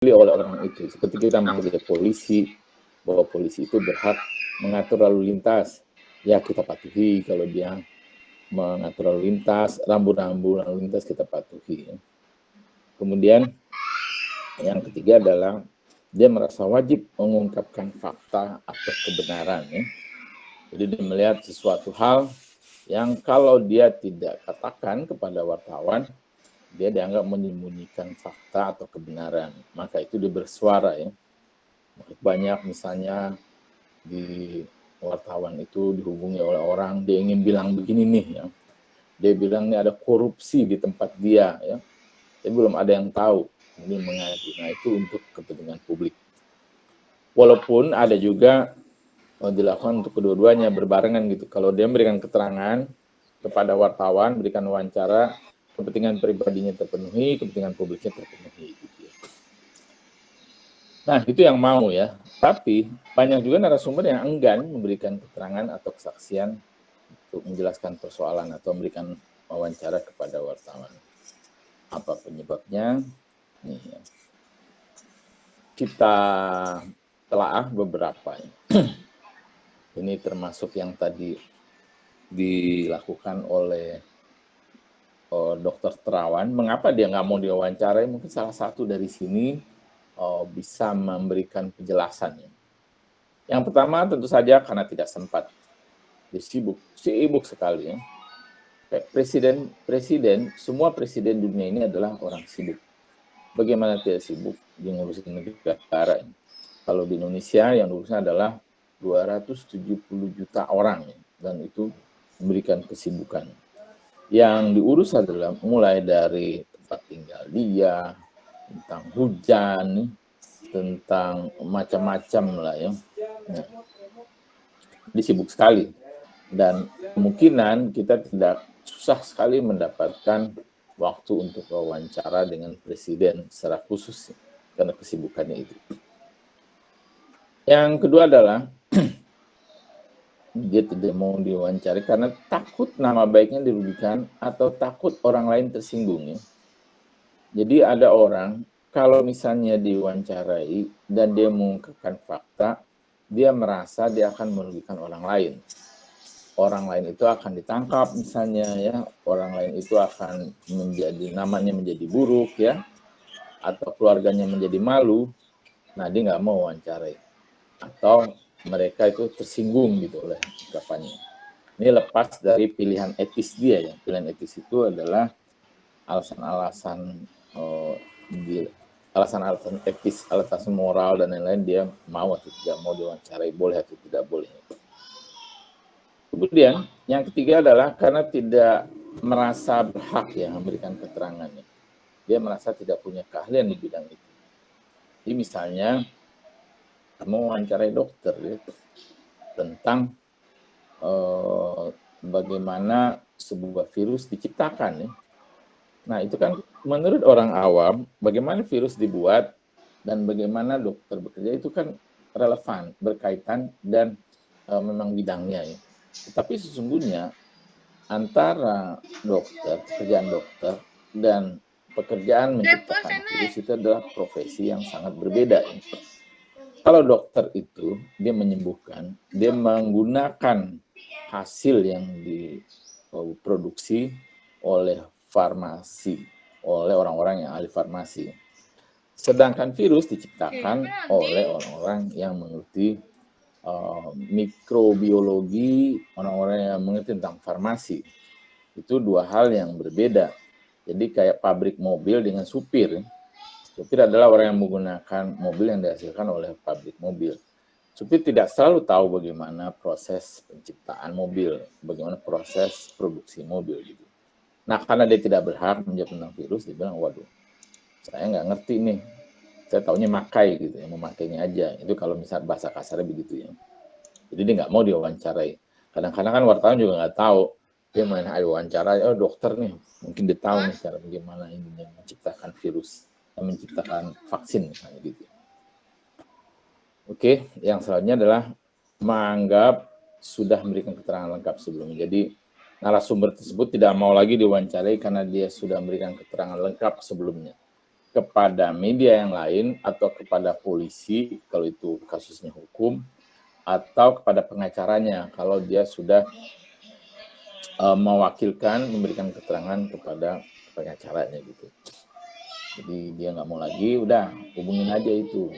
oleh orang itu. Seperti kita menghargai polisi, bahwa polisi itu berhak mengatur lalu lintas. Ya kita patuhi kalau dia mengatur lalu lintas, rambu-rambu lalu lintas kita patuhi. Kemudian yang ketiga adalah dia merasa wajib mengungkapkan fakta atau kebenaran. Ya. Jadi dia melihat sesuatu hal yang kalau dia tidak katakan kepada wartawan, dia dianggap menyembunyikan fakta atau kebenaran. Maka itu dia bersuara. Ya. Banyak misalnya di wartawan itu dihubungi oleh orang, dia ingin bilang begini nih. Ya. Dia bilang ini ada korupsi di tempat dia. Ya. Tapi belum ada yang tahu. Kemudian mengadu. Nah itu untuk kepentingan publik. Walaupun ada juga dilakukan untuk kedua-duanya berbarengan gitu. Kalau dia memberikan keterangan kepada wartawan, berikan wawancara, kepentingan pribadinya terpenuhi, kepentingan publiknya terpenuhi. Gitu ya. Nah itu yang mau ya. Tapi banyak juga narasumber yang enggan memberikan keterangan atau kesaksian untuk menjelaskan persoalan atau memberikan wawancara kepada wartawan. Apa penyebabnya? Nih ya. Kita telaah beberapa. Ini termasuk yang tadi dilakukan oleh Dr. Terawan. Mengapa dia nggak mau diwawancarai? Mungkin salah satu dari sini bisa memberikan penjelasannya. Yang pertama tentu saja karena tidak sempat. Dia sibuk sekali. Ya. Semua presiden dunia ini adalah orang sibuk. Bagaimana tidak sibuk dia ngurusin negara? Kalau di Indonesia yang diurusnya adalah 270 juta orang dan itu memberikan kesibukan. Yang diurus adalah mulai dari tempat tinggal dia, tentang hujan, tentang macam-macam lah ya. Nah, dia sibuk sekali dan kemungkinan kita tidak susah sekali mendapatkan waktu untuk wawancara dengan presiden secara khusus karena kesibukannya itu. Yang kedua adalah dia tidak mau diwawancari karena takut nama baiknya dirugikan atau takut orang lain tersinggung. Ya. Jadi ada orang kalau misalnya diwawancarai dan dia mengungkapkan fakta, dia merasa dia akan merugikan orang lain. Orang lain itu akan ditangkap misalnya ya, orang lain itu akan namanya menjadi buruk ya, atau keluarganya menjadi malu. Nah dia nggak mau wawancarai atau mereka itu tersinggung gitu oleh ungkapannya. Ini lepas dari pilihan etis dia ya. Pilihan etis itu adalah alasan-alasan etis, alasan moral dan lain-lain dia mau atau tidak mau diwawancarai, boleh atau tidak boleh. Kemudian yang ketiga adalah karena tidak merasa berhak ya memberikan keterangannya. Dia merasa tidak punya keahlian di bidang itu. Jadi misalnya mau wawancarai dokter ya, tentang bagaimana sebuah virus diciptakan ya. Nah itu kan menurut orang awam bagaimana virus dibuat dan bagaimana dokter bekerja itu kan relevan, berkaitan dan memang bidangnya ya. Tetapi sesungguhnya antara pekerjaan dokter dan pekerjaan menciptakan virus itu adalah profesi yang sangat berbeda ya. Kalau dokter itu dia menyembuhkan, dia menggunakan hasil yang diproduksi oleh farmasi, oleh orang-orang yang ahli farmasi. Sedangkan virus diciptakan oleh orang-orang yang mengerti mikrobiologi, orang-orang yang mengerti tentang farmasi. Itu dua hal yang berbeda. Jadi kayak pabrik mobil dengan supir. Supir adalah orang yang menggunakan mobil yang dihasilkan oleh pabrik mobil. Supir tidak selalu tahu bagaimana proses penciptaan mobil, bagaimana proses produksi mobil gitu. Nah, karena dia tidak berhak menjawab tentang virus, dia bilang, waduh, saya nggak ngerti nih. Saya taunya makai gitu, ya, memakainya aja. Itu kalau misal bahasa kasarnya begitu ya. Jadi dia nggak mau diwawancarai. Kadang-kadang kan wartawan juga nggak tahu. Dia main wawancara, oh dokter nih, mungkin dia tahu nih cara bagaimana ini menciptakan virus. Menciptakan vaksin misalnya gitu. Oke, yang selanjutnya adalah menganggap sudah memberikan keterangan lengkap sebelumnya. Jadi narasumber tersebut tidak mau lagi diwawancarai karena dia sudah memberikan keterangan lengkap sebelumnya. kepada media yang lain atau kepada polisi kalau itu kasusnya hukum, atau kepada pengacaranya kalau dia sudah mewakilkan memberikan keterangan kepada pengacaranya gitu. Jadi dia nggak mau lagi, udah hubungin aja itu.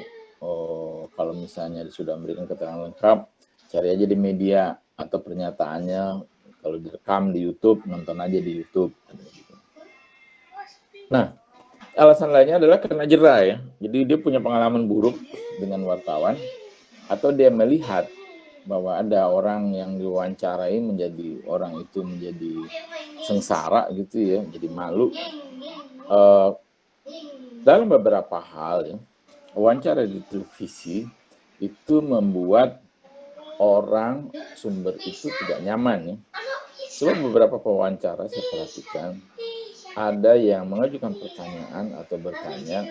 Kalau misalnya sudah memberikan keterangan lengkap, cari aja di media atau pernyataannya kalau direkam di YouTube, nonton aja di YouTube. Nah, alasan lainnya adalah karena jera ya. Jadi dia punya pengalaman buruk dengan wartawan atau dia melihat bahwa ada orang yang diwawancarai menjadi orang itu menjadi sengsara gitu ya, jadi malu. Dalam beberapa hal ya, wawancara di televisi itu membuat orang sumber itu tidak nyaman ya. Sebab beberapa pewawancara saya perhatikan ada yang mengajukan pertanyaan atau bertanya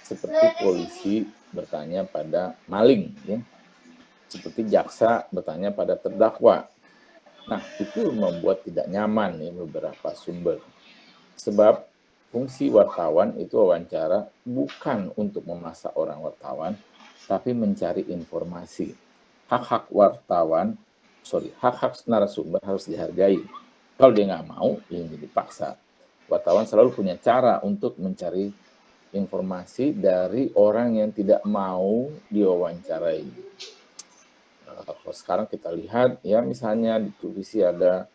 seperti polisi bertanya pada maling ya. Seperti jaksa bertanya pada terdakwa. Nah, itu membuat tidak nyaman ya beberapa sumber. Sebab fungsi wartawan itu wawancara bukan untuk memasak orang wartawan, tapi mencari informasi. Hak-hak wartawan, hak-hak narasumber harus dihargai. Kalau dia nggak mau, ya dipaksa. Wartawan selalu punya cara untuk mencari informasi dari orang yang tidak mau diwawancarai. Kalau sekarang kita lihat ya misalnya di televisi ada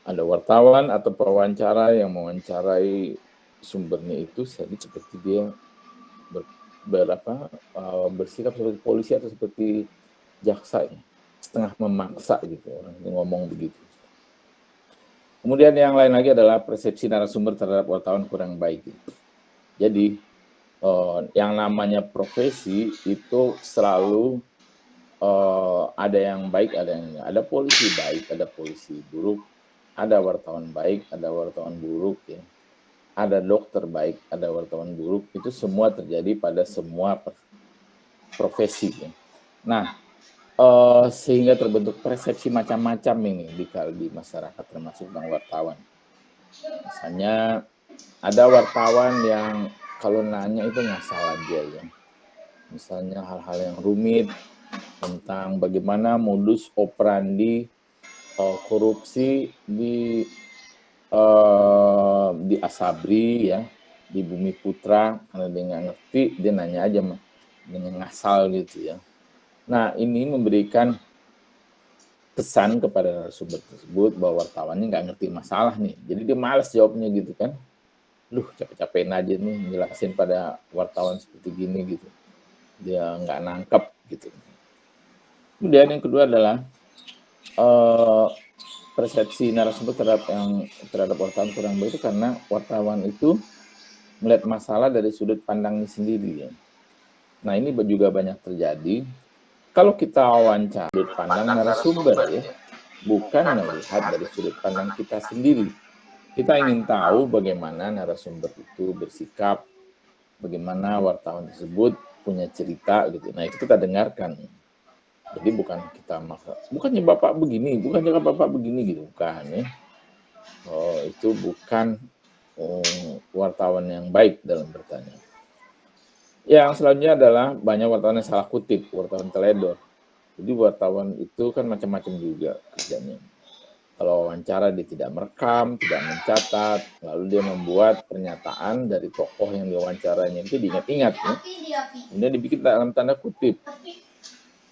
wartawan atau pewawancara yang mewawancarai sumbernya itu seperti dia bersikap seperti polisi atau seperti jaksa ya, setengah memaksa gitu orang yang ngomong begitu. Kemudian yang lain lagi adalah persepsi narasumber terhadap wartawan kurang baik. Jadi yang namanya profesi itu selalu ada yang baik, ada yang enggak. Ada polisi baik, ada polisi buruk, ada wartawan baik, ada wartawan buruk ya. Ada dokter baik, ada wartawan buruk. Itu semua terjadi pada semua profesi ya. Nah, sehingga terbentuk persepsi macam-macam ini di masyarakat termasuk tentang wartawan. Misalnya ada wartawan yang kalau nanya itu ngasal aja ya. Misalnya hal-hal yang rumit tentang bagaimana modus operandi korupsi di Asabri ya, di Bumi Putra, karena dia nggak ngerti, dia nanya aja dengan ngasal gitu ya. Nah, ini memberikan kesan kepada narasumber tersebut bahwa wartawannya nggak ngerti masalah nih, jadi dia malas jawabnya gitu kan. Capek-capekin aja nih jelasin pada wartawan seperti gini gitu. Dia nggak nangkep gitu. Kemudian yang kedua adalah persepsi narasumber terhadap wartawan kurang baik itu karena wartawan itu melihat masalah dari sudut pandangnya sendiri ya. Nah ini juga banyak terjadi kalau kita wawancara sudut pandang narasumber ya, bukan melihat dari sudut pandang kita sendiri. Kita ingin tahu bagaimana narasumber itu bersikap, bagaimana wartawan tersebut punya cerita gitu. Nah itu kita dengarkan. Jadi bukan kita maksa, bukannya bapak begini gitu, bukan ya. Itu bukan wartawan yang baik dalam bertanya. Yang selanjutnya adalah banyak wartawan yang salah kutip, wartawan teledor. Jadi wartawan itu kan macam-macam juga kerjanya. Kalau wawancara dia tidak merekam, tidak mencatat, lalu dia membuat pernyataan dari tokoh yang diwawancaranya itu diingat-ingat ya. Kemudian dibikin dalam tanda kutip.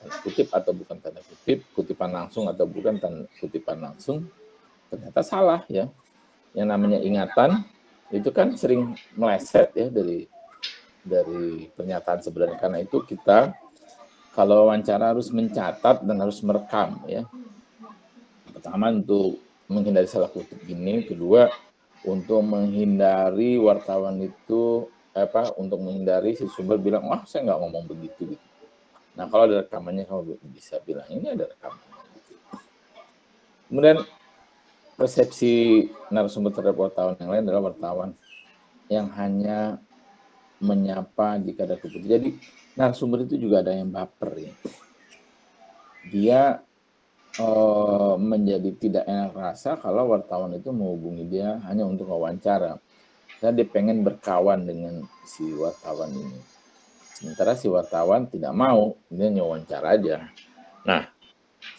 Tanda kutip atau bukan tanda kutip, kutipan langsung atau bukan tanda kutipan langsung, ternyata salah ya. Yang namanya ingatan itu kan sering meleset ya dari pernyataan sebenarnya. Karena itu kita kalau wawancara harus mencatat dan harus merekam ya. Pertama untuk menghindari salah kutip ini, kedua untuk menghindari wartawan itu untuk menghindari si sumber bilang wah saya nggak ngomong begitu gitu. Nah kalau ada rekamannya kamu bisa bilang ini ada rekamannya. Gitu. Kemudian persepsi narasumber terhadap wartawan yang lain adalah wartawan yang hanya menyapa jika ada kebutuhan. Jadi narasumber itu juga ada yang baper ya. Dia menjadi tidak enak rasa kalau wartawan itu menghubungi dia hanya untuk wawancara. Karena dia pengen berkawan dengan si wartawan ini. Sementara si wartawan tidak mau, dia nyawancara aja. Nah,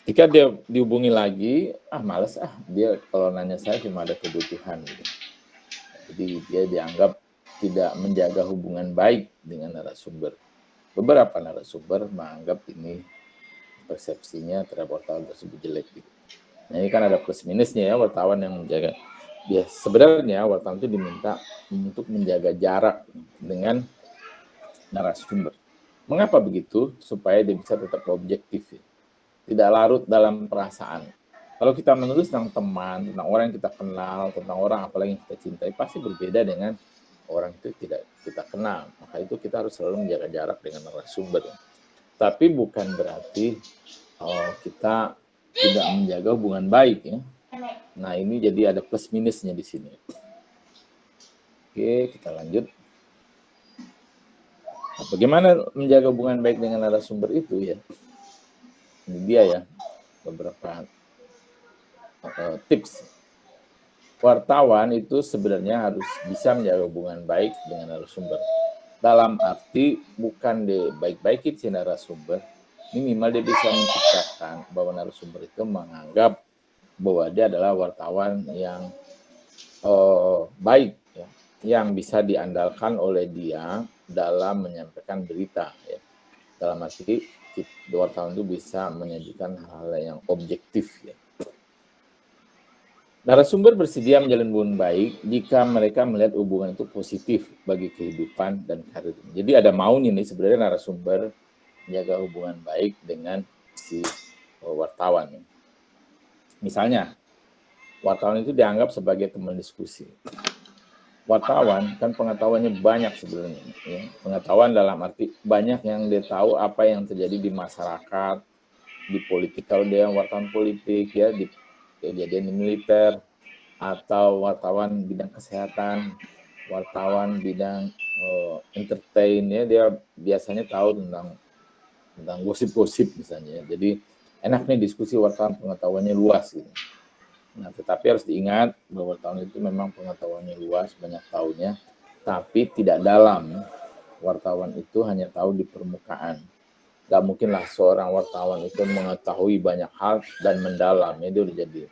ketika dia dihubungi lagi, males dia kalau nanya saya cuma ada kebutuhan gitu. Jadi dia dianggap tidak menjaga hubungan baik dengan narasumber. Beberapa narasumber menganggap ini persepsinya terhadap wartawan tersebut jelek gitu. Nah, ini kan ada plus minusnya ya wartawan yang menjaga. Ya, sebenarnya wartawan itu diminta untuk menjaga jarak dengan narasumber. Mengapa begitu? Supaya dia bisa tetap objektif, ya. Tidak larut dalam perasaan. Kalau kita menulis tentang teman, tentang orang yang kita kenal, tentang orang apalagi yang kita cintai, pasti berbeda dengan orang itu tidak kita kenal. Maka itu kita harus selalu menjaga jarak dengan narasumber. Tapi bukan berarti kita tidak menjaga hubungan baik, ya. Nah, ini jadi ada plus minusnya di sini. Oke, kita lanjut. Nah, bagaimana menjaga hubungan baik dengan narasumber itu ya? Ini dia ya, beberapa tips. Wartawan itu sebenarnya harus bisa menjaga hubungan baik dengan narasumber. Dalam arti bukan dia baik-baikin si narasumber, minimal dia bisa menciptakan bahwa narasumber itu menganggap bahwa dia adalah wartawan yang baik, ya, yang bisa diandalkan oleh dia dalam menyampaikan berita. Ya. Dalam arti wartawan itu bisa menyajikan hal-hal yang objektif. Ya. Narasumber bersedia menjalin hubungan baik jika mereka melihat hubungan itu positif bagi kehidupan dan karir. Jadi ada maunya nih sebenarnya narasumber menjaga hubungan baik dengan si wartawan. Misalnya, wartawan itu dianggap sebagai teman diskusi. Wartawan kan pengetahuannya banyak sebenarnya. Ya. Pengetahuan dalam arti banyak yang dia tahu apa yang terjadi di masyarakat, di politik kalau dia wartawan politik ya, di kejadian di militer, atau wartawan bidang kesehatan, wartawan bidang entertain ya, dia biasanya tahu tentang gosip-gosip misalnya. Jadi enak nih diskusi wartawan pengetahuannya luas gitu. Nah, tetapi harus diingat bahwa wartawan itu memang pengetahuannya luas, banyak tahunya, tapi tidak dalam. Wartawan itu hanya tahu di permukaan. Gak mungkinlah seorang wartawan itu mengetahui banyak hal dan mendalam. Ya, dia udah jadi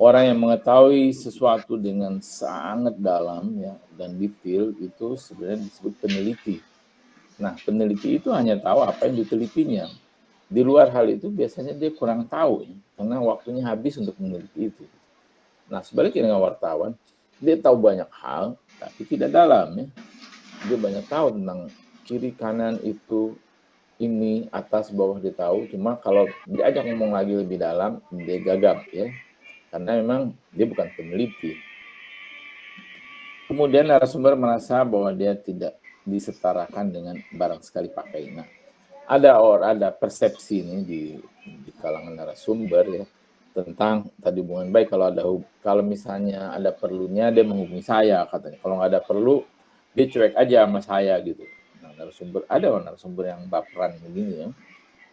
orang yang mengetahui sesuatu dengan sangat dalam ya dan detail itu sebenarnya disebut peneliti. Nah, peneliti itu hanya tahu apa yang ditelitinya. Di luar hal itu biasanya dia kurang tahu ya, karena waktunya habis untuk meneliti itu. Nah, sebaliknya dengan wartawan, dia tahu banyak hal tapi tidak dalam ya. Dia banyak tahu tentang kiri kanan itu, ini atas bawah dia tahu, cuma kalau diajak ngomong lagi lebih dalam dia gagap ya. Karena memang dia bukan peneliti. Kemudian narasumber merasa bahwa dia tidak disetarakan dengan barang sekali pakai. Nah, ada persepsi ini di kalangan narasumber ya tentang tadi hubungan baik. Kalau misalnya ada perlunya dia menghubungi saya katanya. Kalau nggak ada perlu dia cuek aja sama saya gitu. Nah, narasumber yang baperan begini ya.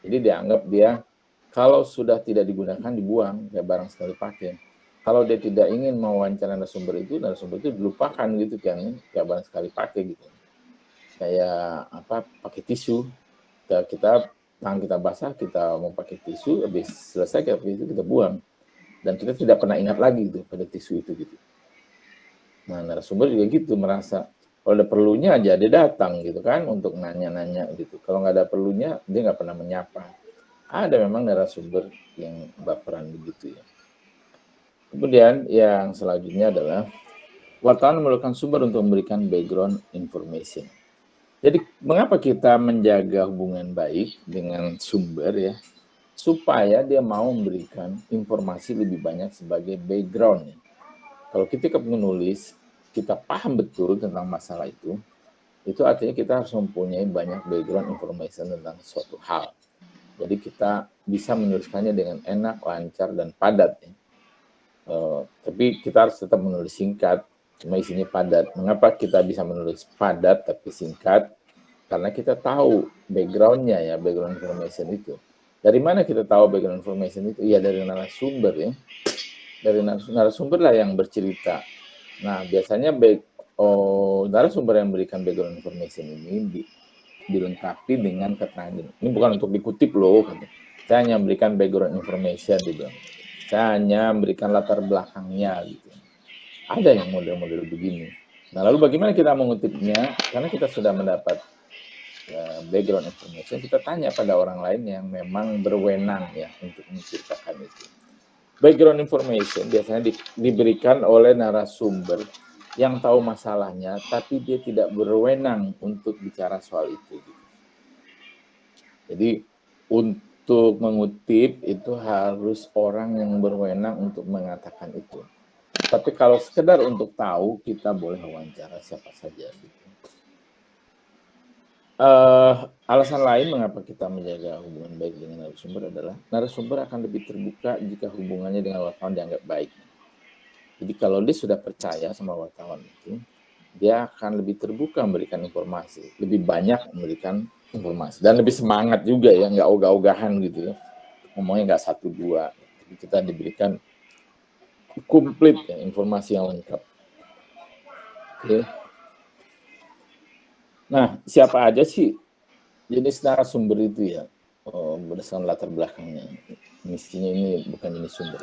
Jadi dianggap dia kalau sudah tidak digunakan dibuang kayak barang sekali pakai. Kalau dia tidak ingin mewawancara narasumber itu dilupakan gitu kan, kayak barang sekali pakai gitu. Kayak pakai tisu. Tangan kita basah, kita mau pakai tisu, habis selesai kita buang. Dan kita tidak pernah ingat lagi gitu pada tisu itu gitu. Nah, narasumber juga gitu merasa kalau ada perlunya aja dia datang gitu kan untuk nanya-nanya gitu. Kalau nggak ada perlunya dia nggak pernah menyapa. Ada memang narasumber yang baperan begitu ya. Kemudian yang selanjutnya adalah wartawan memerlukan sumber untuk memberikan background information. Jadi mengapa kita menjaga hubungan baik dengan sumber ya? Supaya dia mau memberikan informasi lebih banyak sebagai background. Ya. Kalau kita menulis, kita paham betul tentang masalah itu artinya kita harus mempunyai banyak background information tentang suatu hal. Jadi kita bisa menuliskannya dengan enak, lancar, dan padat. Ya. Tapi kita harus tetap menulis singkat, cuma isinya padat. Mengapa kita bisa menulis padat tapi singkat? Karena kita tahu background-nya ya, background information itu. Dari mana kita tahu background information itu? Ya dari narasumber ya. Dari narasumber lah yang bercerita. Nah biasanya narasumber yang memberikan background information ini dilengkapi dengan keterangan. Ini bukan untuk dikutip loh. Saya hanya memberikan background information gitu. Saya hanya memberikan latar belakangnya gitu. Ada yang model-model begini. Nah, lalu bagaimana kita mengutipnya? Karena kita sudah mendapat background information, kita tanya pada orang lain yang memang berwenang ya untuk menceritakan itu. Background information biasanya diberikan oleh narasumber yang tahu masalahnya, tapi dia tidak berwenang untuk bicara soal itu. Jadi untuk mengutip itu harus orang yang berwenang untuk mengatakan itu. Tapi kalau sekedar untuk tahu, kita boleh wawancara siapa saja. Alasan lain mengapa kita menjaga hubungan baik dengan narasumber adalah narasumber akan lebih terbuka jika hubungannya dengan wartawan dianggap baik. Jadi kalau dia sudah percaya sama wartawan itu, dia akan lebih terbuka memberikan informasi, lebih banyak memberikan informasi, dan lebih semangat juga ya, nggak ogah-ogahan gitu ya, ngomongnya nggak 1-2, tapi kita diberikan komplit ya, informasi yang lengkap. Oke. Nah, siapa aja sih jenis narasumber itu ya, berdasarkan latar belakangnya. Mestinya ini bukan jenis sumber.